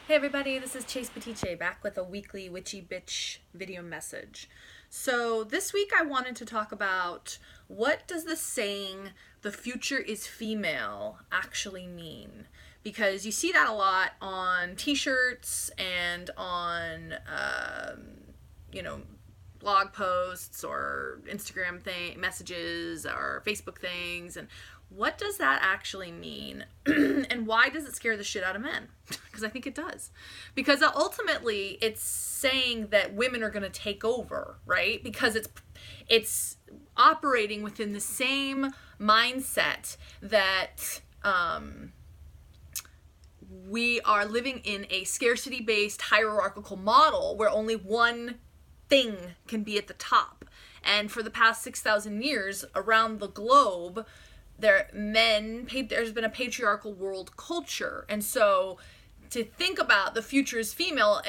Hey everybody, this is Chase Petiche back with a weekly Witchy Bitch video message. So this week I wanted to talk about what does the saying, the future is female, actually mean? Because you see that a lot on t-shirts and on, blog posts or Instagram messages or Facebook things, and what does that actually mean? And why does it scare the shit out of men? Because I think it does. Because ultimately it's saying that women are going to take over, right? Because it's operating within the same mindset that we are living in a scarcity-based hierarchical model where only one thing can be at the top. And for the past 6,000 years around the globe, there's been a patriarchal world culture. And so to think about the future as female,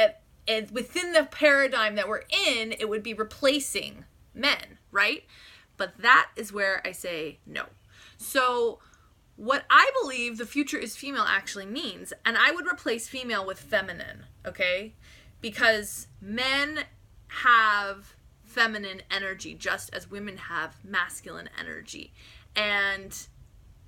within the paradigm that we're in, it would be replacing men, right? But that is where I say no. So what I believe the future is female actually means, and I would replace female with feminine, okay? Because men have feminine energy just as women have masculine energy. And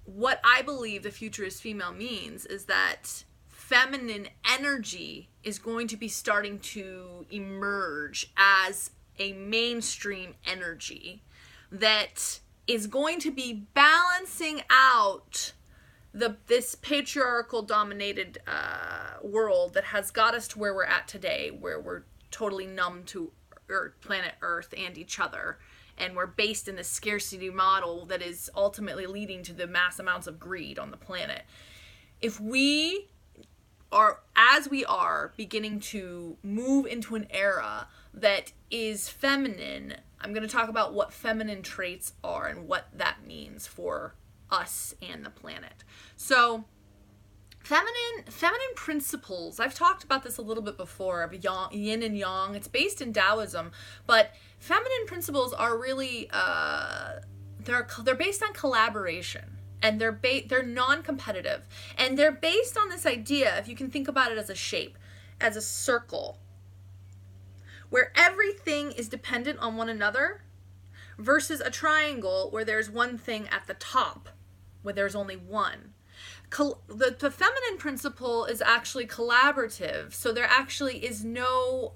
what I believe the future is female means is that feminine energy is going to be starting to emerge as a mainstream energy that is going to be balancing out this patriarchal dominated world that has got us to where we're at today, where we're totally numb to planet Earth and each other. And we're based in this scarcity model that is ultimately leading to the mass amounts of greed on the planet. If we are, as we are, beginning to move into an era that is feminine, I'm going to talk about what feminine traits are and what that means for us and the planet. So, feminine principles, I've talked about this a little bit before, of yin and yang. It's based in Taoism, but feminine principles are really they're based on collaboration, and they're non-competitive, and they're based on this idea, if you can think about it as a shape, as a circle, where everything is dependent on one another, versus a triangle where there's one thing at the top, where there's only one. The feminine principle is actually collaborative, so there actually is no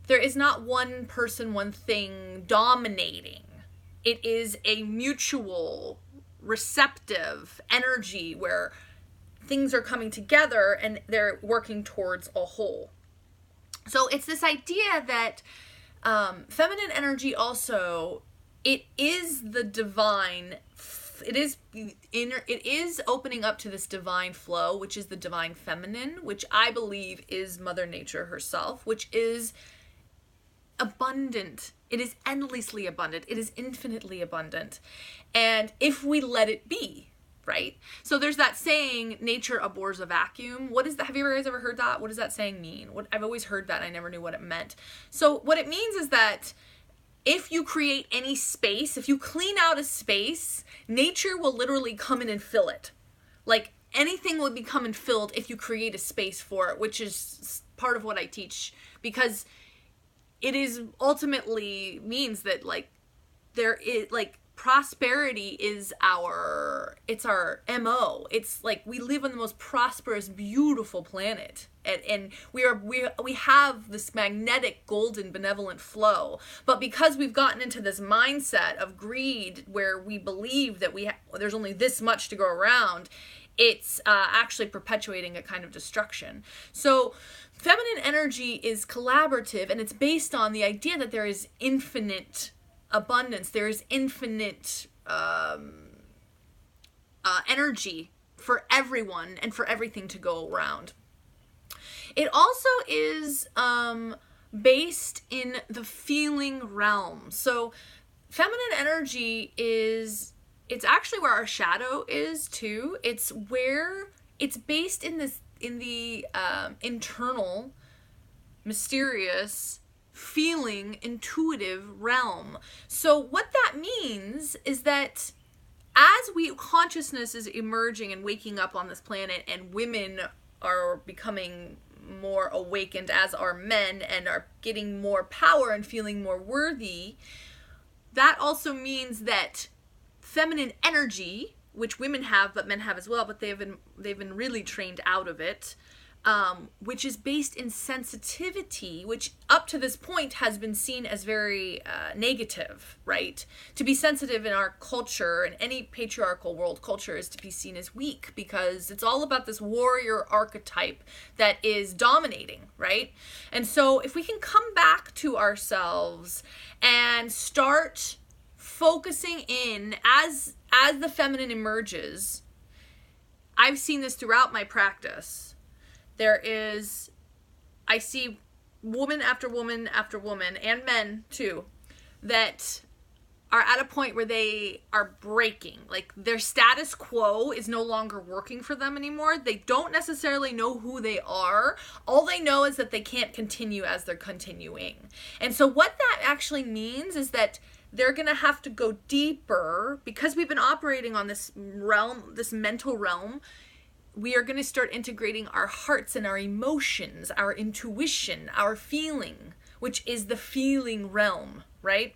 there is not one person, one thing dominating. It is a mutual receptive energy where things are coming together and they're working towards a whole. So it's this idea that feminine energy also, it is the divine. It is opening up to this divine flow, which is the divine feminine, which I believe is Mother Nature herself, which is abundant. It is endlessly abundant. It is infinitely abundant. And if we let it be, right? So there's that saying, nature abhors a vacuum. What is that? Have you guys ever heard that? What does that saying mean? I've always heard that. I never knew what it meant. So what it means is that if you create any space, if you clean out a space, nature will literally come in and fill it. Like, anything will become and filled if you create a space for it, which is part of what I teach, because it is ultimately means that, like, there is, like, prosperity is our MO. It's like we live on the most prosperous, beautiful planet. And we have this magnetic, golden, benevolent flow. But because we've gotten into this mindset of greed, where we believe that there's only this much to go around, it's actually perpetuating a kind of destruction. So feminine energy is collaborative, and it's based on the idea that there is infinite abundance. There is infinite energy for everyone and for everything to go around. It also is based in the feeling realm. So feminine energy it's actually where our shadow is too. It's based in the internal, mysterious, feeling, intuitive realm. So what that means is that as consciousness is emerging and waking up on this planet, and women are becoming more awakened, as are men, and are getting more power and feeling more worthy, that also means that feminine energy, which women have but men have as well, but they've been really trained out of it, which is based in sensitivity, which up to this point has been seen as very negative, right? To be sensitive in our culture, in any patriarchal world culture, is to be seen as weak, because it's all about this warrior archetype that is dominating, right? And so if we can come back to ourselves and start focusing in as the feminine emerges, I've seen this throughout my practice. I see woman after woman after woman, and men too, that are at a point where they are breaking. Like, their status quo is no longer working for them anymore. They don't necessarily know who they are. All they know is that they can't continue as they're continuing. And so what that actually means is that they're going to have to go deeper, because we've been operating on this realm, this mental realm. We are going to start integrating our hearts and our emotions, our intuition, our feeling, which is the feeling realm, right?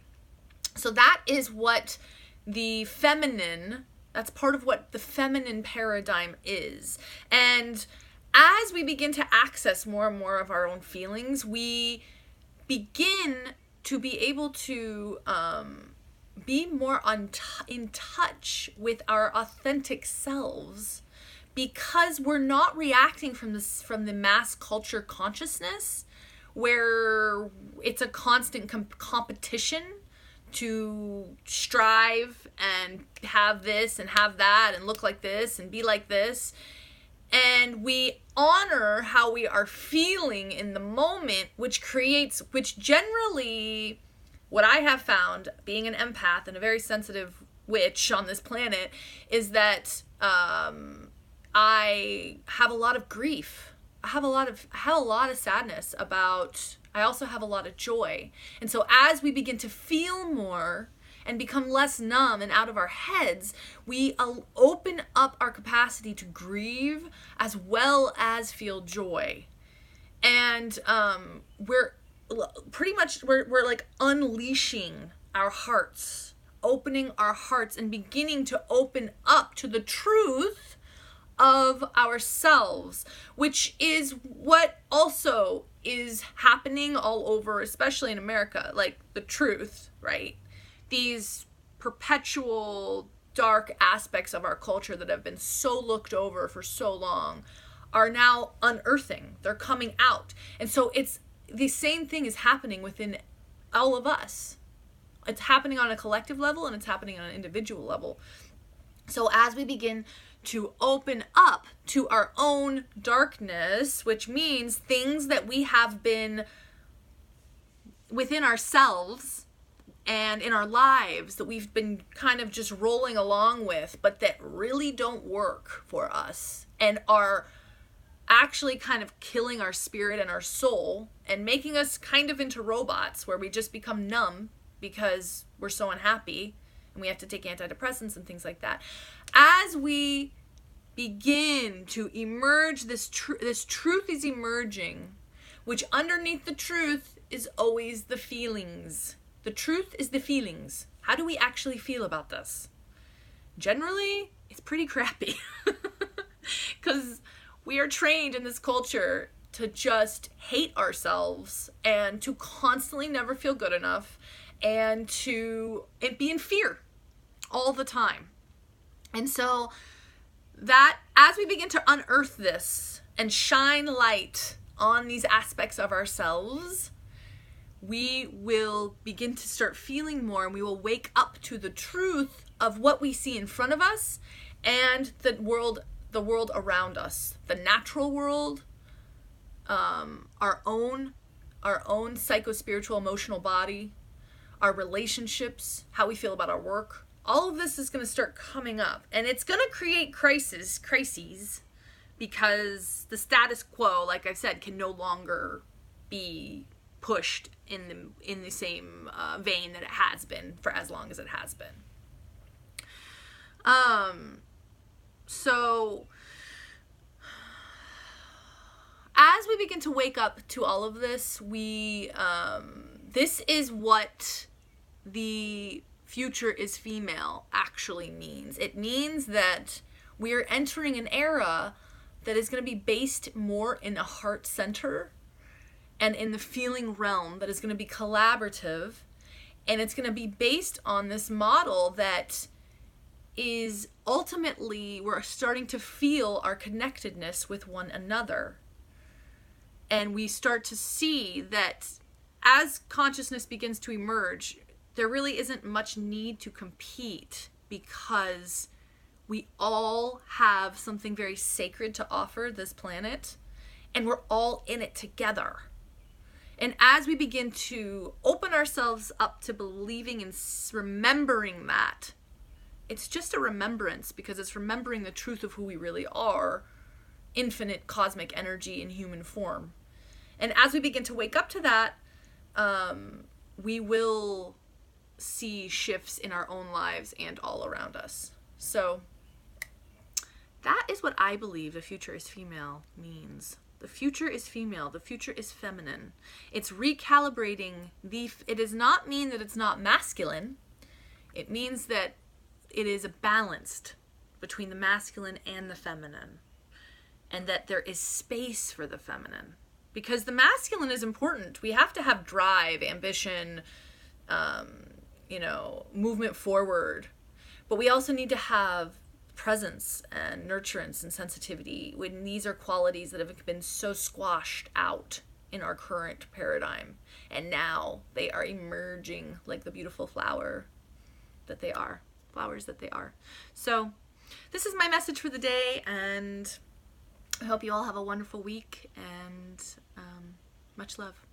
So that is what the feminine, that's part of what the feminine paradigm is. And as we begin to access more and more of our own feelings, we begin to be able to be more in touch with our authentic selves, because we're not reacting from the mass culture consciousness, where it's a constant competition to strive and have this and have that and look like this and be like this. And we honor how we are feeling in the moment, which generally, what I have found, being an empath and a very sensitive witch on this planet, is that I have a lot of grief. I have a lot of sadness about. I also have a lot of joy. And so as we begin to feel more and become less numb and out of our heads, we open up our capacity to grieve as well as feel joy. And we're like unleashing our hearts, opening our hearts and beginning to open up to the truth of ourselves, which is what also is happening all over, especially in America, like the truth, right? These perpetual dark aspects of our culture that have been so looked over for so long are now unearthing. They're coming out. And so it's the same thing is happening within all of us. It's happening on a collective level, and it's happening on an individual level. So as we begin to open up to our own darkness, which means things that we have been within ourselves and in our lives that we've been kind of just rolling along with, but that really don't work for us and are actually kind of killing our spirit and our soul and making us kind of into robots, where we just become numb because we're so unhappy and we have to take antidepressants and things like that. As we begin to emerge, this truth is emerging, which underneath the truth is always the feelings. The truth is the feelings. How do we actually feel about this? Generally, it's pretty crappy, because we are trained in this culture to just hate ourselves and to constantly never feel good enough and be in fear all the time. And so that as we begin to unearth this and shine light on these aspects of ourselves, we will begin to start feeling more, and we will wake up to the truth of what we see in front of us and the world around us, the natural world, our own psycho-spiritual emotional body, our relationships, how we feel about our work. All of this is going to start coming up, and it's going to create crises, because the status quo, like I said, can no longer be pushed in the same vein that it has been for as long as it has been. So begin to wake up to all of this, this is what the future is female actually means. It means that we're entering an era that is going to be based more in a heart center and in the feeling realm, that is going to be collaborative, and it's going to be based on this model that is ultimately, we're starting to feel our connectedness with one another. And we start to see that as consciousness begins to emerge, there really isn't much need to compete, because we all have something very sacred to offer this planet, and we're all in it together. And as we begin to open ourselves up to believing and remembering that, it's just a remembrance, because it's remembering the truth of who we really are, infinite cosmic energy in human form. And as we begin to wake up to that, we will see shifts in our own lives and all around us. So that is what I believe the future is female means. The future is female. The future is feminine. It's recalibrating it does not mean that it's not masculine. It means that it is balanced between the masculine and the feminine, and that there is space for the feminine, because the masculine is important. We have to have drive, ambition, movement forward, but we also need to have presence and nurturance and sensitivity, when these are qualities that have been so squashed out in our current paradigm, and now they are emerging like the beautiful flowers that they are. So this is my message for the day, and I hope you all have a wonderful week, and much love.